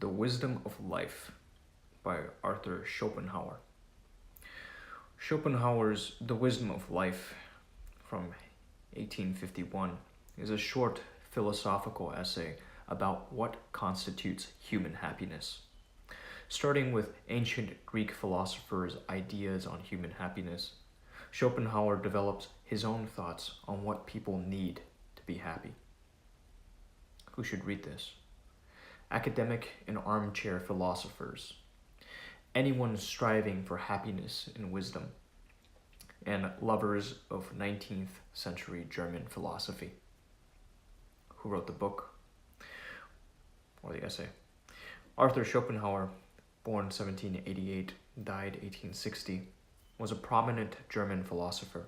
The Wisdom of Life by Arthur Schopenhauer. Schopenhauer's The Wisdom of Life from 1851 is a short philosophical essay about what constitutes human happiness. Starting with ancient Greek philosophers' ideas on human happiness, Schopenhauer develops his own thoughts on what people need to be happy. Who should read this? Academic and armchair philosophers, anyone striving for happiness and wisdom, and lovers of 19th century German philosophy. Who wrote the book or the essay? Arthur Schopenhauer, born 1788, died 1860, was a prominent German philosopher.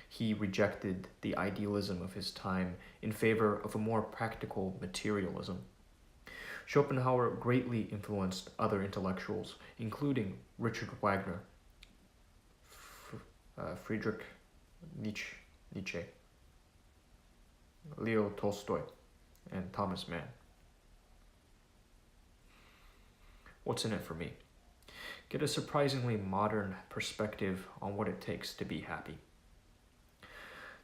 He rejected the idealism of his time in favor of a more practical materialism. Schopenhauer greatly influenced other intellectuals, including Richard Wagner, Friedrich Nietzsche, Leo Tolstoy, and Thomas Mann. What's in it for me? Get a surprisingly modern perspective on what it takes to be happy.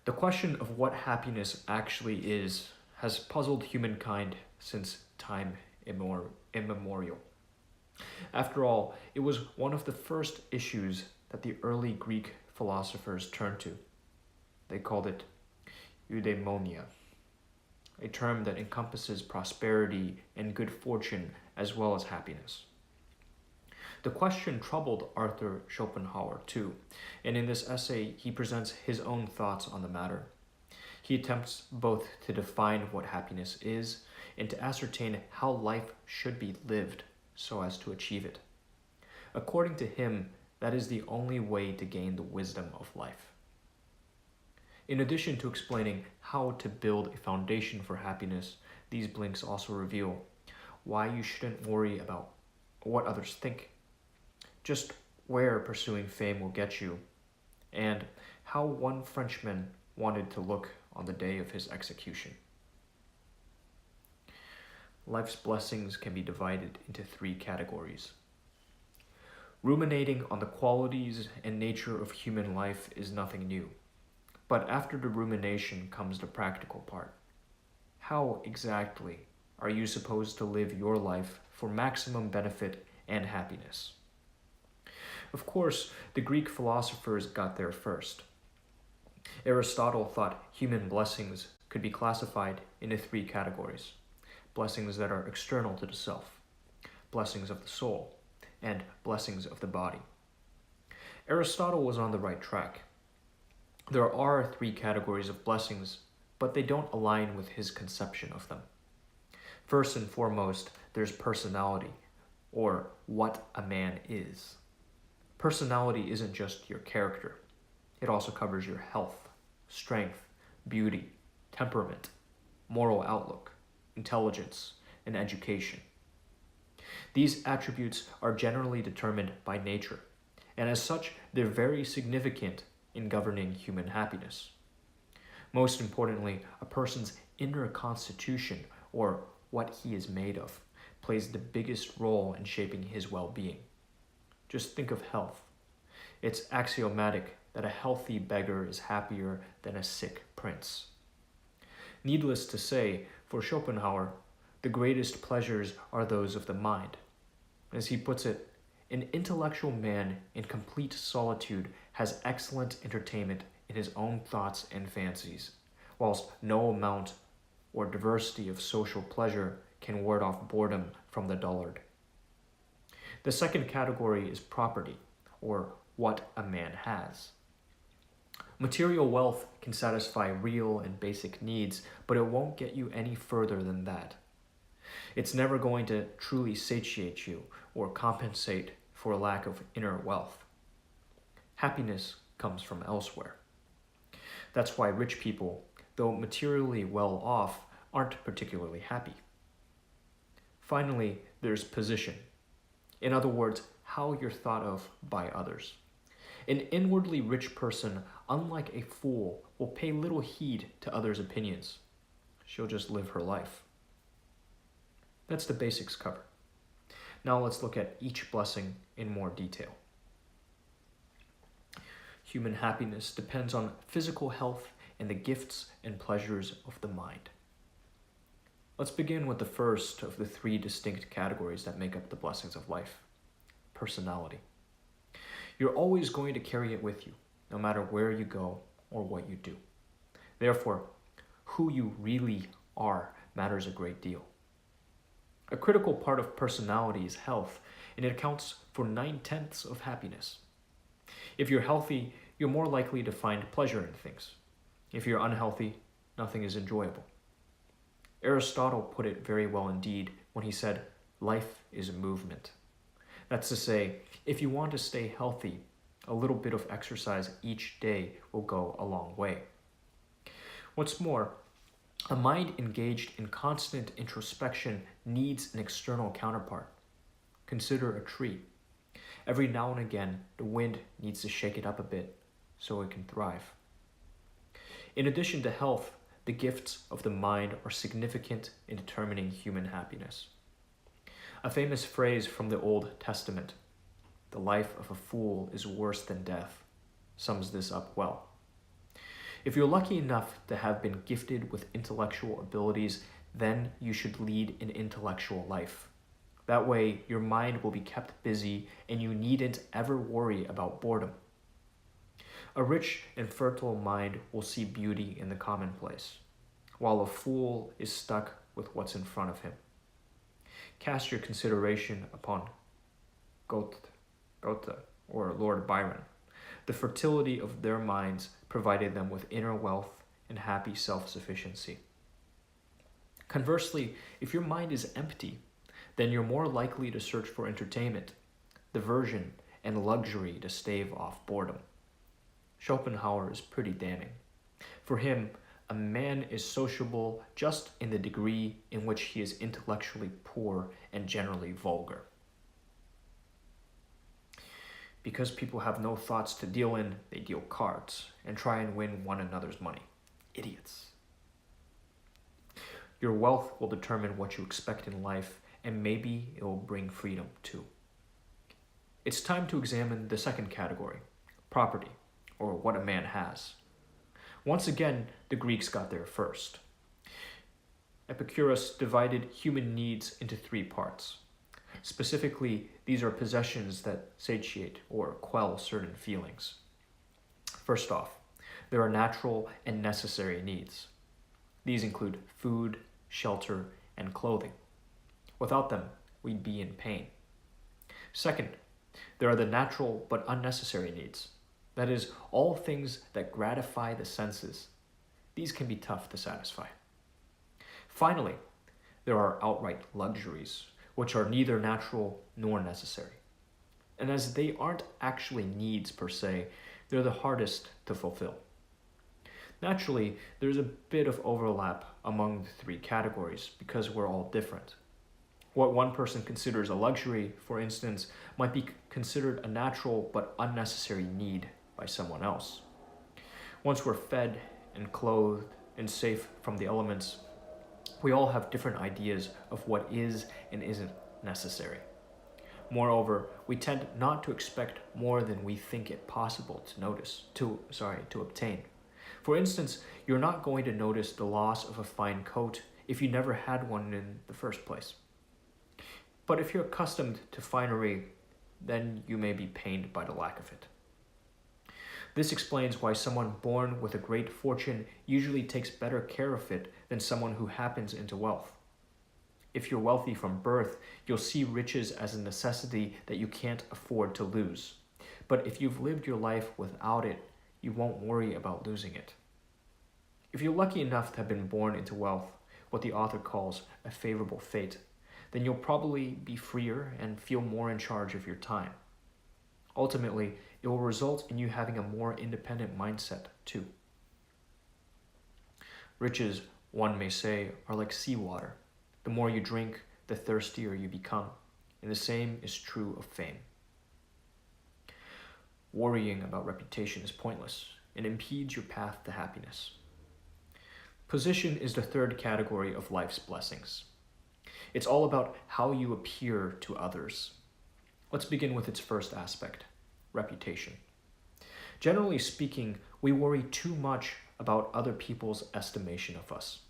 The question of what happiness actually is has puzzled humankind since time immemorial. After all, it was one of the first issues that the early Greek philosophers turned to. They called it eudaimonia, a term that encompasses prosperity and good fortune as well as happiness. The question troubled Arthur Schopenhauer too, and in this essay he presents his own thoughts on the matter. He attempts both to define what happiness is and to ascertain how life should be lived so as to achieve it. According to him, that is the only way to gain the wisdom of life. In addition to explaining how to build a foundation for happiness, these blinks also reveal why you shouldn't worry about what others think, just where pursuing fame will get you, and how one Frenchman wanted to look on the day of his execution. Life's blessings can be divided into three categories. Ruminating on the qualities and nature of human life is nothing new, but after the rumination comes the practical part. How exactly are you supposed to live your life for maximum benefit and happiness? Of course, the Greek philosophers got there first. Aristotle thought human blessings could be classified into three categories: blessings that are external to the self, blessings of the soul, and blessings of the body. Aristotle was on the right track. There are three categories of blessings, but they don't align with his conception of them. First and foremost, there's personality, or what a man is. Personality isn't just your character. It also covers your health, strength, beauty, temperament, moral outlook, intelligence, and education. These attributes are generally determined by nature, and as such, they're very significant in governing human happiness. Most importantly, a person's inner constitution, or what he is made of, plays the biggest role in shaping his well-being. Just think of health. It's axiomatic that a healthy beggar is happier than a sick prince. Needless to say, for Schopenhauer, the greatest pleasures are those of the mind. As he puts it, an intellectual man in complete solitude has excellent entertainment in his own thoughts and fancies, whilst no amount or diversity of social pleasure can ward off boredom from the dullard. The second category is property, or what a man has. Material wealth can satisfy real and basic needs, but it won't get you any further than that. It's never going to truly satiate you or compensate for a lack of inner wealth. Happiness comes from elsewhere. That's why rich people, though materially well off, aren't particularly happy. Finally, there's position. In other words, how you're thought of by others. An inwardly rich person, unlike a fool, will pay little heed to others' opinions. She'll just live her life. That's the basics covered. Now let's look at each blessing in more detail. Human happiness depends on physical health and the gifts and pleasures of the mind. Let's begin with the first of the three distinct categories that make up the blessings of life: personality. You're always going to carry it with you, no matter where you go or what you do. Therefore, who you really are matters a great deal. A critical part of personality is health, and it accounts for 9/10 of happiness. If you're healthy, you're more likely to find pleasure in things. If you're unhealthy, nothing is enjoyable. Aristotle put it very well indeed when he said, "Life is a movement." That's to say, if you want to stay healthy, a little bit of exercise each day will go a long way. What's more, a mind engaged in constant introspection needs an external counterpart. Consider a tree. Every now and again, the wind needs to shake it up a bit so it can thrive. In addition to health, the gifts of the mind are significant in determining human happiness. A famous phrase from the Old Testament, "The life of a fool is worse than death," sums this up well. If you're lucky enough to have been gifted with intellectual abilities, then you should lead an intellectual life. That way, your mind will be kept busy and you needn't ever worry about boredom. A rich and fertile mind will see beauty in the commonplace, while a fool is stuck with what's in front of him. Cast your consideration upon Goethe or Lord Byron. The fertility of their minds provided them with inner wealth and happy self-sufficiency. Conversely, if your mind is empty, then you're more likely to search for entertainment, diversion, and luxury to stave off boredom. Schopenhauer is pretty damning. For him, a man is sociable just in the degree in which he is intellectually poor and generally vulgar. Because people have no thoughts to deal in, they deal cards and try and win one another's money. Idiots. Your wealth will determine what you expect in life, and maybe it will bring freedom too. It's time to examine the second category, property, or what a man has. Once again, the Greeks got there first. Epicurus divided human needs into three parts. Specifically, these are possessions that satiate or quell certain feelings. First off, there are natural and necessary needs. These include food, shelter, and clothing. Without them, we'd be in pain. Second, there are the natural but unnecessary needs. That is, all things that gratify the senses. These can be tough to satisfy. Finally, there are outright luxuries, which are neither natural nor necessary. And as they aren't actually needs per se, they're the hardest to fulfill. Naturally, there's a bit of overlap among the three categories because we're all different. What one person considers a luxury, for instance, might be considered a natural but unnecessary need by someone else. Once we're fed and clothed and safe from the elements, we all have different ideas of what is and isn't necessary. Moreover, we tend not to expect more than we think it possible to obtain. For instance, you're not going to notice the loss of a fine coat if you never had one in the first place. But if you're accustomed to finery, then you may be pained by the lack of it. This explains why someone born with a great fortune usually takes better care of it than someone who happens into wealth. If you're wealthy from birth, you'll see riches as a necessity that you can't afford to lose. But if you've lived your life without it, you won't worry about losing it. If you're lucky enough to have been born into wealth, what the author calls a favorable fate, then you'll probably be freer and feel more in charge of your time. Ultimately, it will result in you having a more independent mindset, too. Riches, one may say, are like seawater. The more you drink, the thirstier you become, and the same is true of fame. Worrying about reputation is pointless and impedes your path to happiness. Position is the third category of life's blessings. It's all about how you appear to others. Let's begin with its first aspect, reputation. Generally speaking, we worry too much about other people's estimation of us.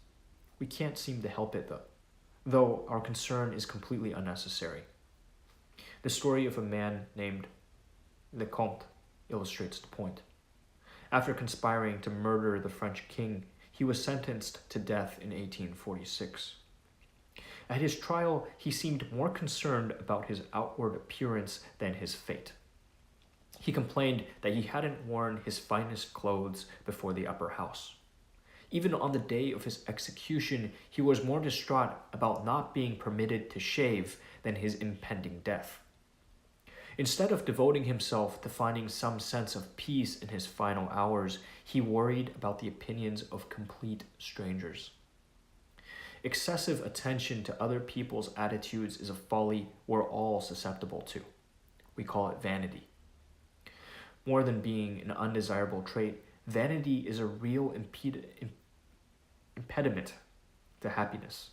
We can't seem to help it though our concern is completely unnecessary. The story of a man named Lecomte illustrates the point. After conspiring to murder the French king, he was sentenced to death in 1846. At his trial, he seemed more concerned about his outward appearance than his fate. He complained that he hadn't worn his finest clothes before the upper house. Even on the day of his execution, he was more distraught about not being permitted to shave than his impending death. Instead of devoting himself to finding some sense of peace in his final hours, he worried about the opinions of complete strangers. Excessive attention to other people's attitudes is a folly we're all susceptible to. We call it vanity. More than being an undesirable trait, vanity is a real impediment to happiness.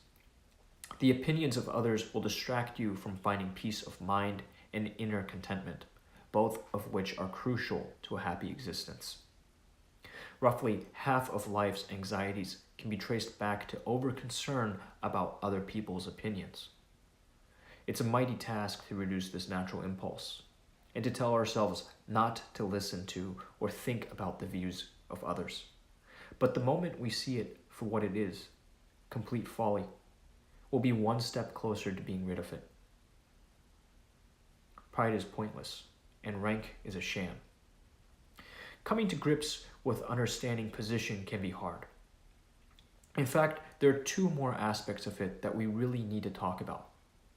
The opinions of others will distract you from finding peace of mind and inner contentment, both of which are crucial to a happy existence. Roughly half of life's anxieties can be traced back to over-concern about other people's opinions. It's a mighty task to reduce this natural impulse, and to tell ourselves not to listen to or think about the views of others. But the moment we see it for what it is, complete folly, we'll be one step closer to being rid of it. Pride is pointless, and rank is a sham. Coming to grips with understanding position can be hard. In fact, there are two more aspects of it that we really need to talk about: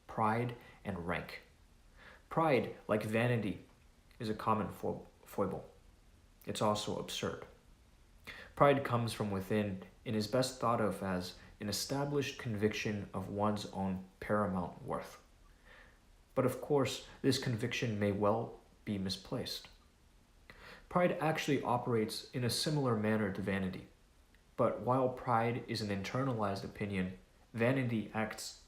pride and rank. Pride, like vanity, is a common foible. It's also absurd. Pride comes from within and is best thought of as an established conviction of one's own paramount worth. But of course, this conviction may well be misplaced. Pride actually operates in a similar manner to vanity. But while pride is an internalized opinion, vanity acts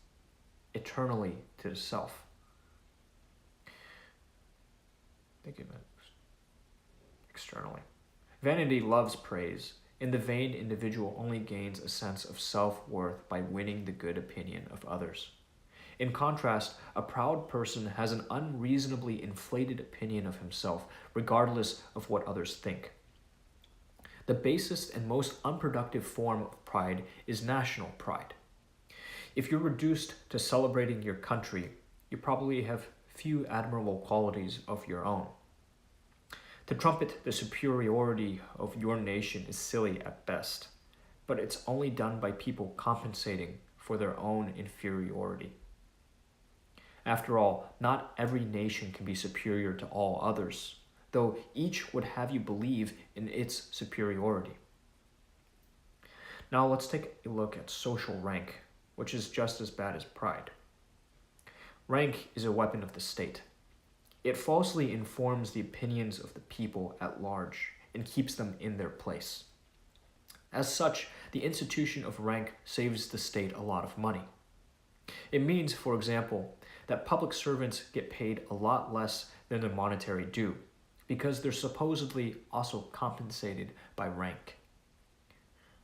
eternally to the self. Thinking about externally. Vanity loves praise, and the vain individual only gains a sense of self-worth by winning the good opinion of others. In contrast, a proud person has an unreasonably inflated opinion of himself, regardless of what others think. The basest and most unproductive form of pride is national pride. If you're reduced to celebrating your country, you probably have few admirable qualities of your own. To trumpet the superiority of your nation is silly at best, but it's only done by people compensating for their own inferiority. After all, not every nation can be superior to all others, though each would have you believe in its superiority. Now let's take a look at social rank, which is just as bad as pride. Rank is a weapon of the state. It falsely informs the opinions of the people at large and keeps them in their place. As such, the institution of rank saves the state a lot of money. It means, for example, that public servants get paid a lot less than their monetary due, because they're supposedly also compensated by rank.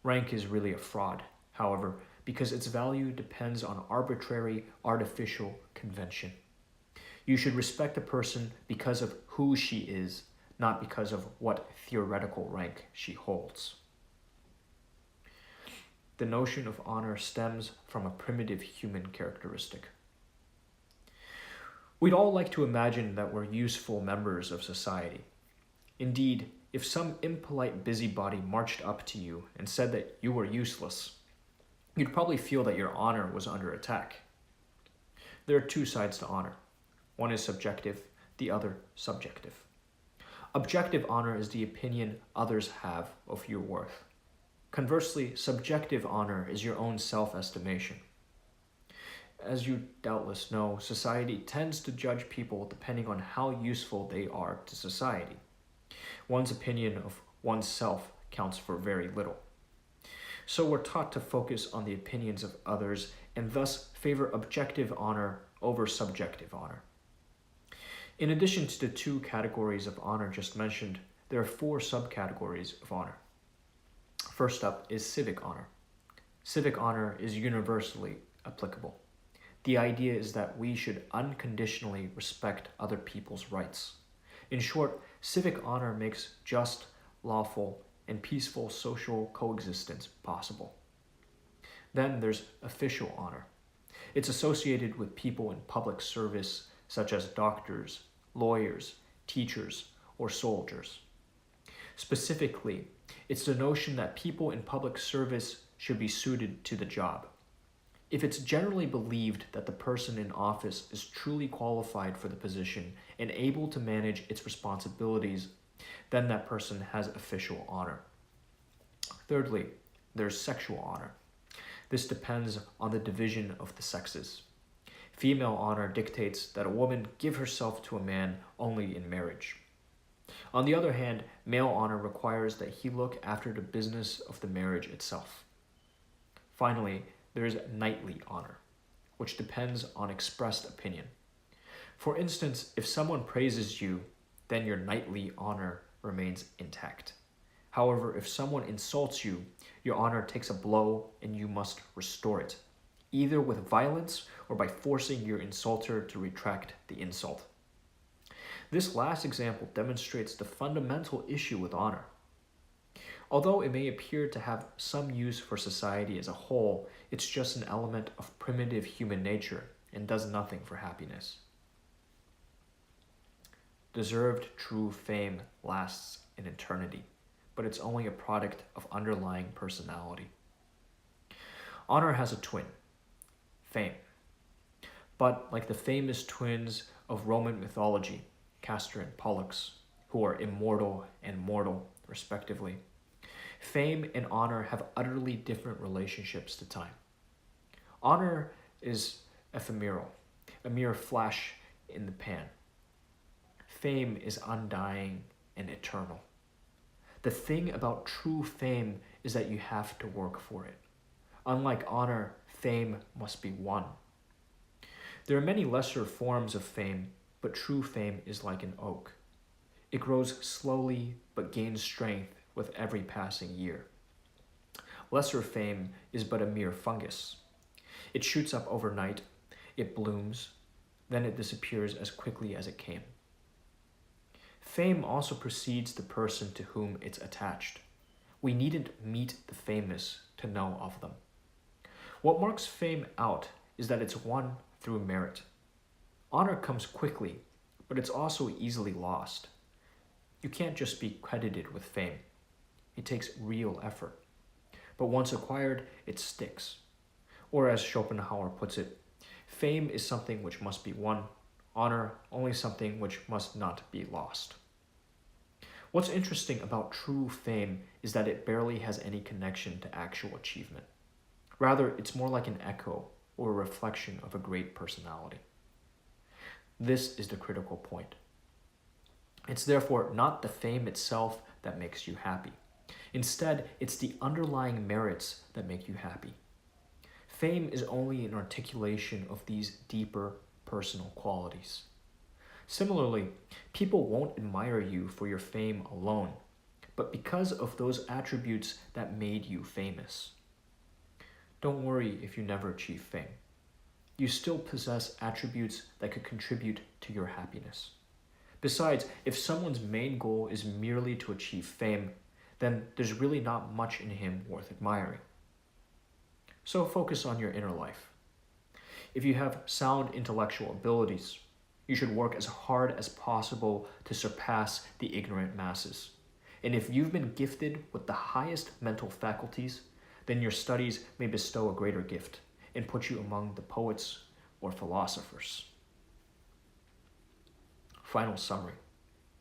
Rank is really a fraud, however, because its value depends on arbitrary, artificial convention. You should respect a person because of who she is, not because of what theoretical rank she holds. The notion of honor stems from a primitive human characteristic. We'd all like to imagine that we're useful members of society. Indeed, if some impolite busybody marched up to you and said that you were useless, you'd probably feel that your honor was under attack. There are two sides to honor. One is subjective, the other subjective. Objective honor is the opinion others have of your worth. Conversely, subjective honor is your own self-estimation. As you doubtless know, society tends to judge people depending on how useful they are to society. One's opinion of oneself counts for very little. So we're taught to focus on the opinions of others and thus favor objective honor over subjective honor. In addition to the two categories of honor just mentioned, there are four subcategories of honor. First up is civic honor. Civic honor is universally applicable. The idea is that we should unconditionally respect other people's rights. In short, civic honor makes just, lawful, and peaceful social coexistence possible. Then there's official honor. It's associated with people in public service, such as doctors, lawyers, teachers, or soldiers. Specifically, it's the notion that people in public service should be suited to the job. If it's generally believed that the person in office is truly qualified for the position and able to manage its responsibilities, then that person has official honor. Thirdly, there's sexual honor. This depends on the division of the sexes. Female honor dictates that a woman give herself to a man only in marriage. On the other hand, male honor requires that he look after the business of the marriage itself. Finally, there is knightly honor, which depends on expressed opinion. For instance, if someone praises you, then your knightly honor remains intact. However, if someone insults you, your honor takes a blow and you must restore it, either with violence or by forcing your insulter to retract the insult. This last example demonstrates the fundamental issue with honor. Although it may appear to have some use for society as a whole, it's just an element of primitive human nature and does nothing for happiness. Deserved true fame lasts in eternity, but it's only a product of underlying personality. Honor has a twin, fame. But like the famous twins of Roman mythology, Castor and Pollux, who are immortal and mortal, respectively, fame and honor have utterly different relationships to time. Honor is ephemeral, a mere flash in the pan. Fame is undying and eternal. The thing about true fame is that you have to work for it. Unlike honor, fame must be won. There are many lesser forms of fame, but true fame is like an oak. It grows slowly but gains strength with every passing year. Lesser fame is but a mere fungus. It shoots up overnight, it blooms, then it disappears as quickly as it came. Fame also precedes the person to whom it's attached. We needn't meet the famous to know of them. What marks fame out is that it's won through merit. Honor comes quickly, but it's also easily lost. You can't just be credited with fame. It takes real effort. But once acquired, it sticks. Or as Schopenhauer puts it, fame is something which must be won, honor only something which must not be lost. What's interesting about true fame is that it barely has any connection to actual achievement. Rather, it's more like an echo or a reflection of a great personality. This is the critical point. It's therefore not the fame itself that makes you happy. Instead, it's the underlying merits that make you happy. Fame is only an articulation of these deeper personal qualities. Similarly, people won't admire you for your fame alone, but because of those attributes that made you famous. Don't worry if you never achieve fame. You still possess attributes that could contribute to your happiness. Besides, if someone's main goal is merely to achieve fame, then there's really not much in him worth admiring. So focus on your inner life. If you have sound intellectual abilities, you should work as hard as possible to surpass the ignorant masses. And if you've been gifted with the highest mental faculties, then your studies may bestow a greater gift and put you among the poets or philosophers. Final summary,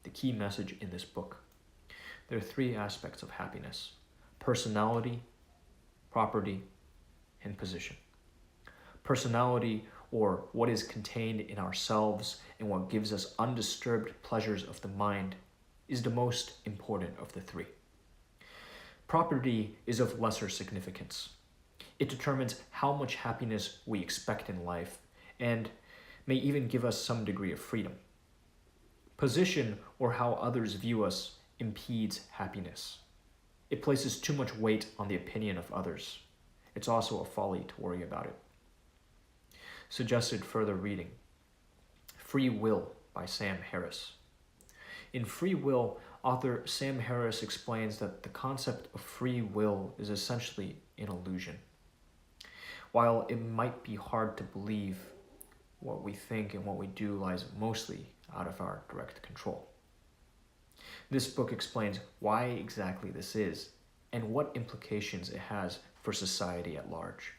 the key message in this book. There are three aspects of happiness: personality, property, and position. Personality, or what is contained in ourselves and what gives us undisturbed pleasures of the mind, is the most important of the three. Property is of lesser significance. It determines how much happiness we expect in life and may even give us some degree of freedom. Position, or how others view us, impedes happiness. It places too much weight on the opinion of others. It's also a folly to worry about it. Suggested further reading: Free Will by Sam Harris. In Free Will, author Sam Harris explains that the concept of free will is essentially an illusion. While it might be hard to believe, what we think and what we do lies mostly out of our direct control. This book explains why exactly this is and what implications it has for society at large.